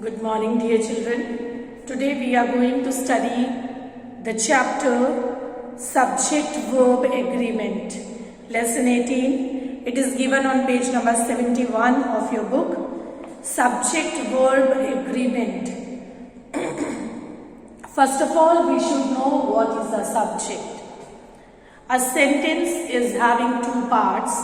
Good morning, dear children. Today we are going to study the chapter Subject-Verb Agreement. Lesson 18. It is given on page number 71 of your book. Subject-Verb Agreement. First of all, we should know what is a subject. A sentence is having two parts,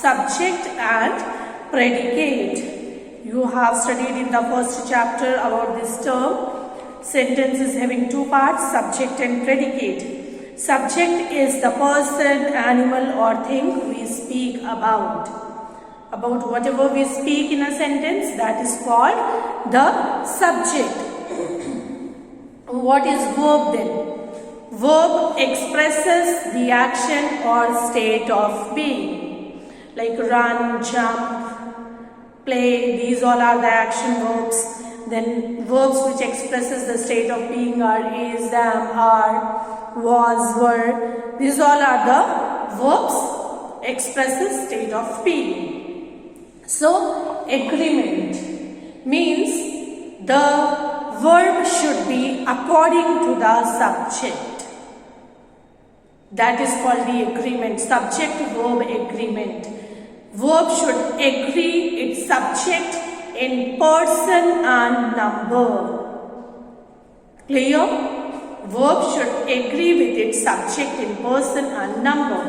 subject and predicate. You have studied in the first chapter about this term. Sentence is having two parts, subject and predicate. Subject is the person, animal or thing we speak about. About whatever we speak in a sentence, that is called the subject. What is verb then? Verb expresses the action or state of being. Like run, jump, play, these all are the action verbs. Then verbs which expresses the state of being are is, am, are, was, were. These all are the verbs expresses state of being. So agreement means the verb should be according to the subject. That is called the agreement, subject-verb agreement. Verb should agree its subject in person and number. Clear? Verb should agree with its subject in person and number.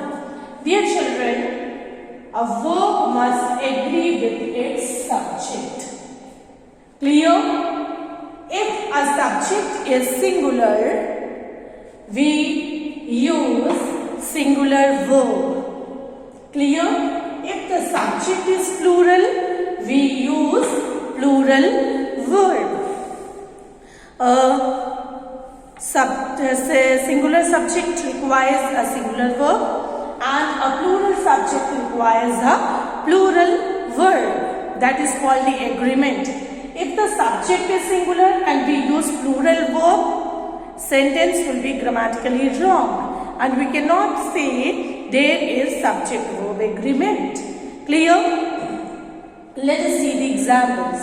Dear children, a verb must agree with its subject. Clear? If a subject is singular, we use singular verb. Clear? If the subject is plural, we use plural verb. Singular subject requires a singular verb and a plural subject requires a plural verb. That is called the agreement. If the subject is singular and we use plural verb, sentence will be grammatically wrong and we cannot say there is subject-verb agreement. Clear? Let us see the examples.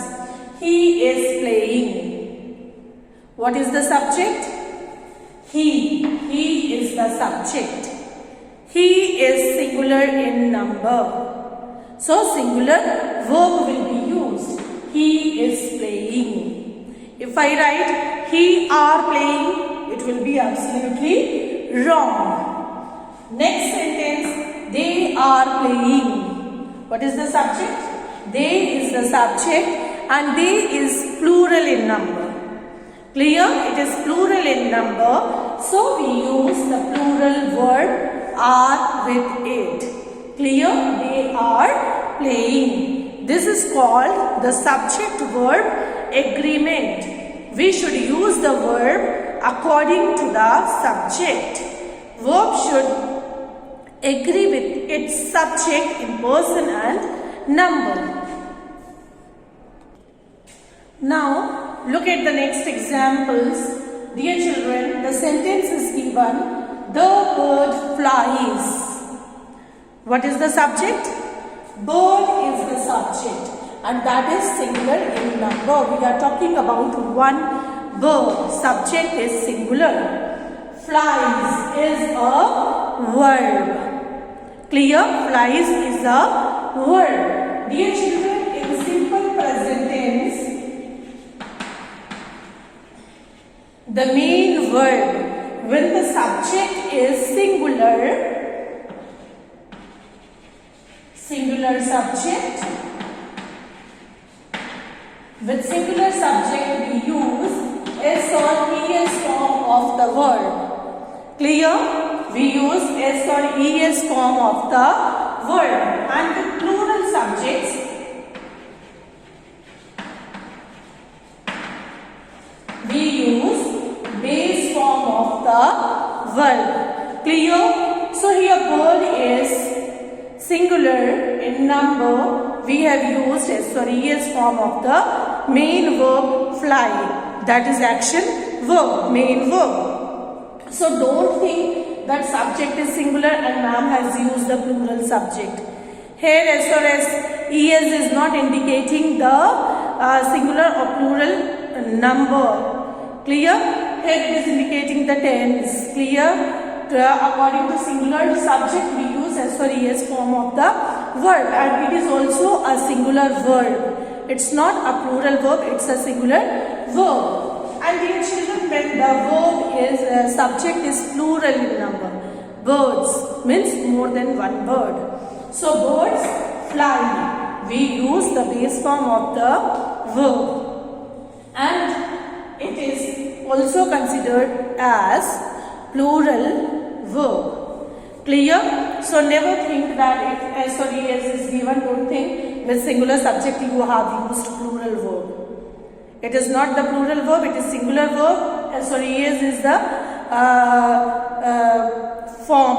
He is playing. What is the subject? He is the subject. He is singular in number. So singular verb will be used. He is playing. If I write he are playing, it will be absolutely wrong. Next sentence, they are playing. What is the subject? They is the subject and they is plural in number. Clear? It is plural in number. So we use the plural word are with it. Clear? They are playing. This is called the subject-verb agreement. We should use the verb according to the subject. Verb should agree with its subject in person and number. Now, look at the next examples. Dear children, the sentence is given, the bird flies. What is the subject? Bird is the subject and that is singular in number. We are talking about one bird. Subject is singular. Flies is a verb. Clear? Flies is a verb. Dear children, in simple present tense, the main verb, when the subject is singular subject, with singular subject we use S or ES form of the verb. Clear? We use S or ES form of the verb. And with plural subjects, we use base form of the verb. Clear? So here bird is singular in number. We have used S or ES form of the main verb fly. That is action verb, main verb. So don't think that subject is singular and ma'am has used the plural subject. Here S or ES is not indicating the singular or plural number. Clear? Here it is indicating the tense. Clear? According to singular subject, we use SOS form of the verb, and it is also a singular verb. It's not a plural verb, it's a singular verb. And dear children, when the verb is subject is plural in number, birds means more than one bird. So birds fly. We use the base form of the verb, and it is also considered as plural verb. Clear? So never think that if SOS is given, don't think with singular subject you have used plural verb. It is not the plural verb, it is singular verb. SOS is the form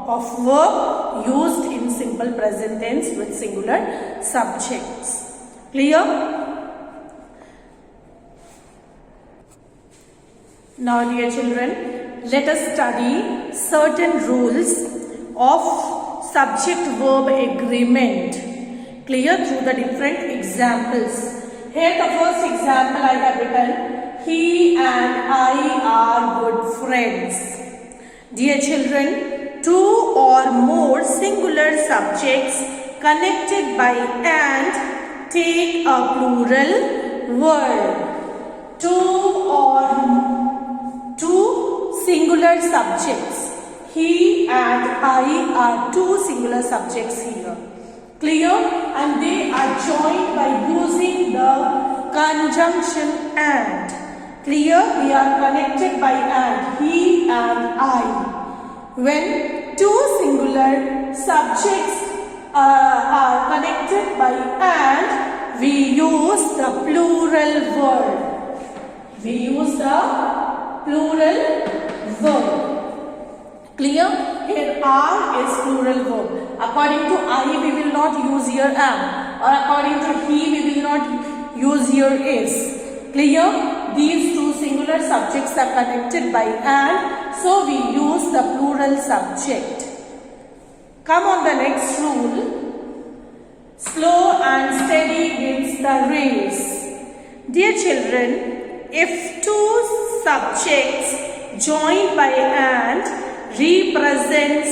of verb used in simple present tense with singular subjects. Clear? Now dear children, let us study certain rules of subject-verb agreement. Clear? Through the different examples. Here the first example I have written, he and I are good friends. Dear children, two or more singular subjects connected by and take a plural word. Two singular subjects. He and I are two singular subjects here. Clear? And they are joined by using the conjunction and. Clear? We are connected by and. He and I. When two singular subjects are connected by and, we use the plural word. We use the plural verb. Clear? Here are is plural verb. According to I, we will not use here am, or according to he, we will not use here is. Clear? These two singular subjects are connected by and, so we use the plural subject. Come on the next rule. Slow and steady wins the race. Dear children, if two subjects joined by and represents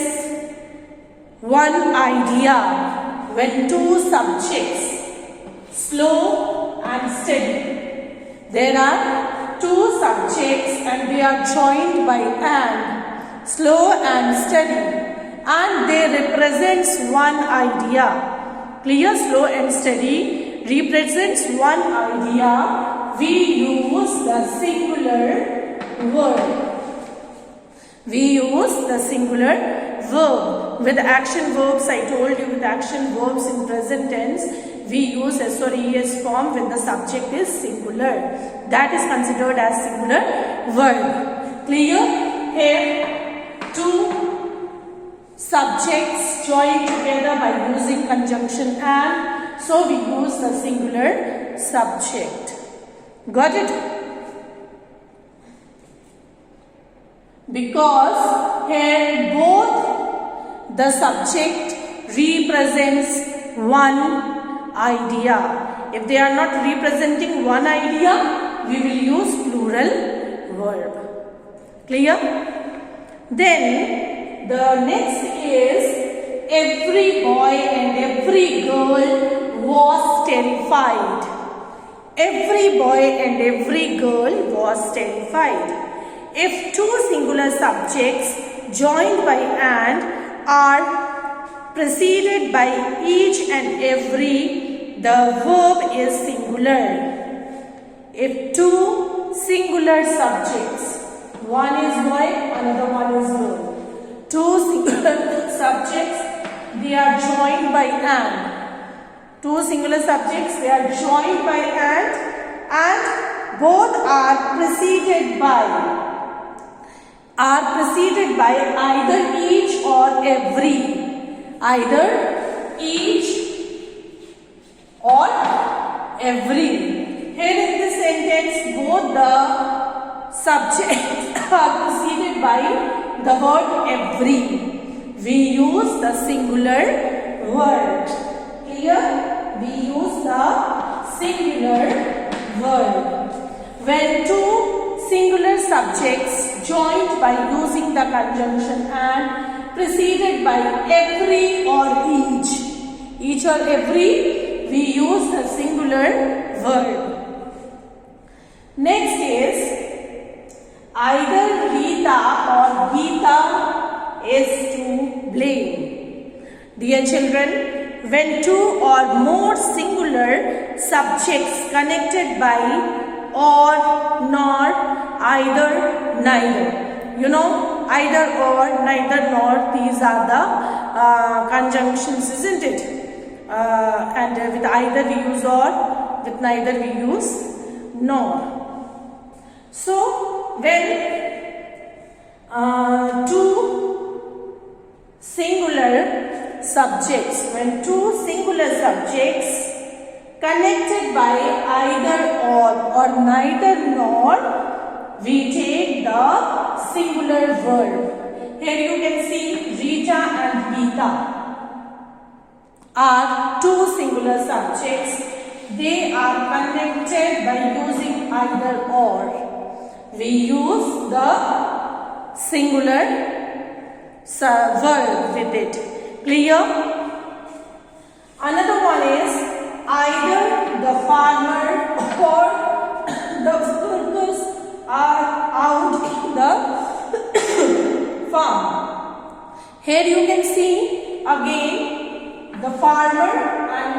one idea, when two subjects, slow and steady, there are two subjects and they are joined by and, slow and steady, and they represents one idea. Clear? Slow and steady represents one idea. We use the singular word. We use the singular verb. With action verbs, I told you with action verbs in present tense, we use SOS form when the subject is singular. That is considered as singular verb. Clear? Here, two subjects join together by using conjunction and, so we use the singular subject. Got it? Because here both the subject represents one idea. If they are not representing one idea, we will use plural verb. Clear? Then the next is every boy and every girl was terrified. Every boy and every girl was terrified. If two singular subjects joined by and are preceded by each and every, the verb is singular. If two singular subjects, one is boy, another one is girl. Two singular subjects, they are joined by and. Two singular subjects, they are joined by and both are preceded by either each or every. Either each or every. Here in this sentence, both the subjects are preceded by the word every. We use the singular word. Here we use the singular verb. When two singular subjects joined by using the conjunction and preceded by every or each or every, we use the singular verb. Next is either Rita or Geeta is to blame. Dear children, when two or more singular subjects connected by or, nor, either, neither. You know, either or, neither nor, these are the conjunctions, isn't it? And with either we use or, with neither we use nor. So, when two singular subjects connected by either or neither nor, we take the singular verb. Here you can see Rita and Geeta are two singular subjects. They are connected by using either or. We use the singular verb with it. Clear? Another one is either the farmer or the workers are out in the farm. Here you can see again the farmer and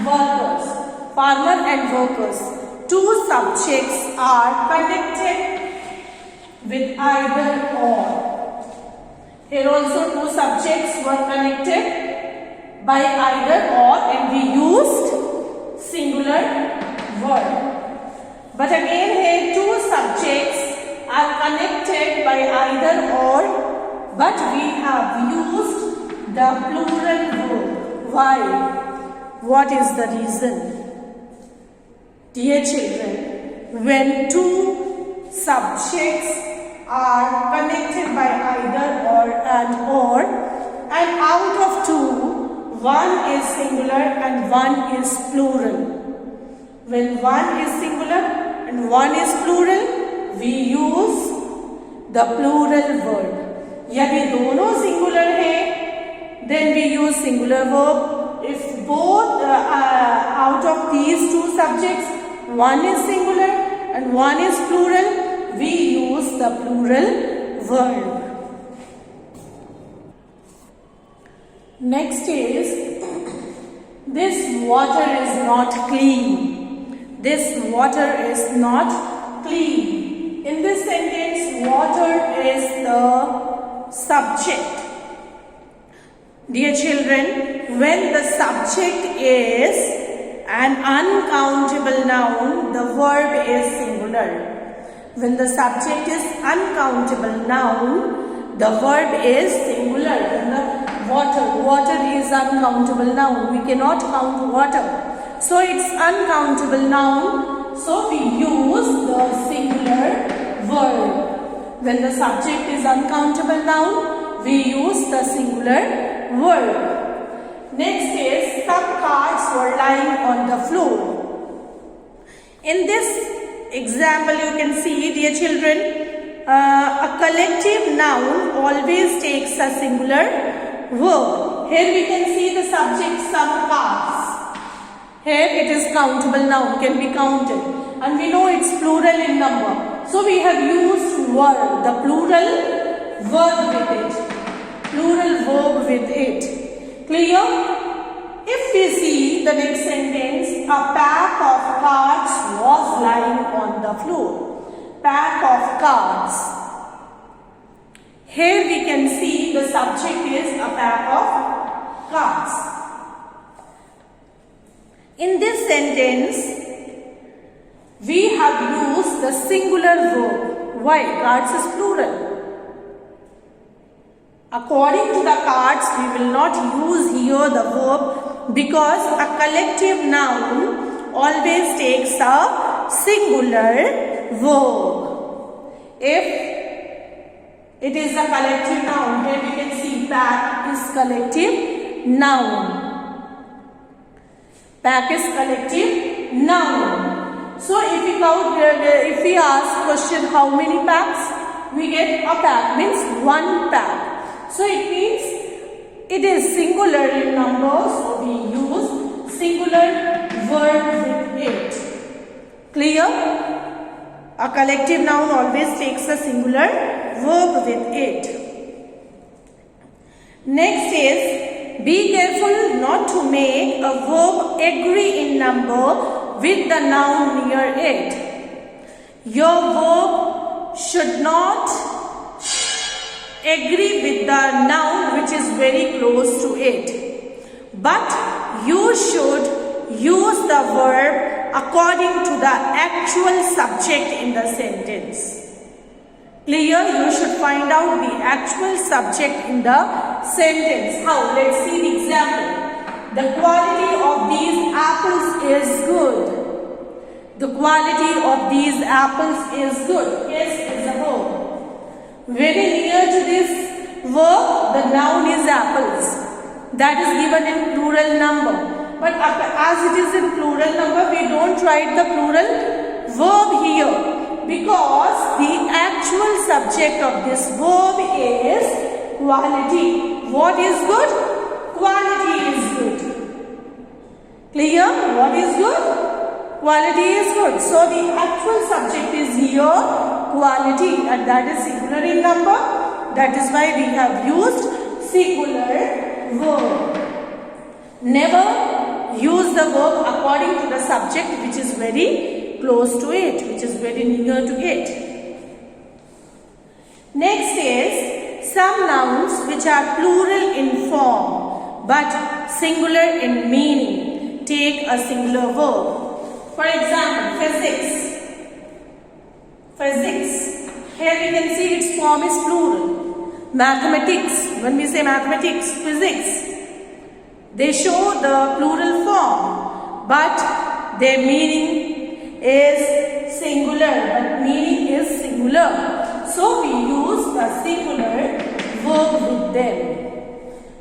workers. Farmer and workers. Two subjects are connected with either or. Here also two subjects were connected by either or and we used singular verb. But again here two subjects are connected by either or, but we have used the plural verb. Why? What is the reason? Dear children, when two subjects are connected by either or and out of two, one is singular and one is plural. When one is singular and one is plural, we use the plural verb. यदि दोनों singular हैं, then we use singular verb. If both out of these two subjects, one is singular and one is plural, we use the plural verb. Next is, this water is not clean. This water is not clean. In this sentence, water is the subject. Dear children, when the subject is an uncountable noun, the verb is singular. When the subject is uncountable noun, the verb is singular. When the water is uncountable noun. We cannot count water. So it's uncountable noun. So we use the singular verb. When the subject is uncountable noun, we use the singular verb. Next is, some cards were lying on the floor. In this example, you can see, dear children, a collective noun always takes a singular verb. Here we can see the subject, some cards. Here it is countable noun, can be counted. And we know it's plural in number. So we have used word, the plural verb with it. Plural verb with it. Clear? If we see the next sentence, a pack of cards was lying on the floor. Pack of cards. Here we can see the subject is a pack of cards. In this sentence, we have used the singular verb. Why? Cards is plural. According to the cards, we will not use here the verb because a collective noun always takes a singular verb. If it is a collective noun, here we can see pack is collective noun. Pack is collective noun. So if we count, if we ask question how many packs, we get a pack, means one pack. So it means it is singular in number, so we use singular verb with it. Clear? A collective noun always takes a singular verb with it. Next is, be careful not to make a verb agree in number with the noun near it. Your verb should not agree with the noun which is very close to it. But you should use the verb according to the actual subject in the sentence. Clear? You should find out the actual subject in the sentence. How? Let's see the example. The quality of these apples is good. The quality of these apples is good. Yes, is a verb. Very near to this verb, the noun is apples. That is given in plural number. But as it is in plural number, we don't write the plural verb here. Because the actual subject of this verb is quality. What is good? Quality is good. Clear? What is good? Quality is good. So the actual subject is here quality, and that is singular in number. That is why we have used singular verb. Never use the verb according to the subject which is very close to it, which is very near to it. Next is some nouns which are plural in form but singular in meaning take a singular verb. For example, physics. Physics. Here we can see its form is plural. Mathematics. When we say mathematics, physics, they show the plural form, but their meaning is singular, but meaning is singular. So we use a singular verb with them.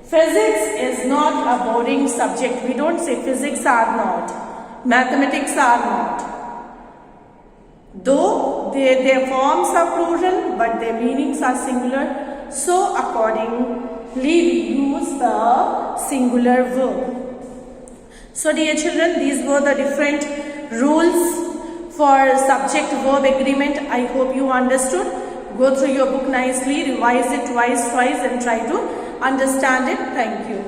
Physics is not a boring subject. We don't say physics are not, mathematics are not. Though their forms are plural, but their meanings are singular. So accordingly we use the singular verb. So dear children, these were the different rules for subject-verb agreement. I hope you understood. Go through your book nicely, revise it twice, and try to understand it. Thank you.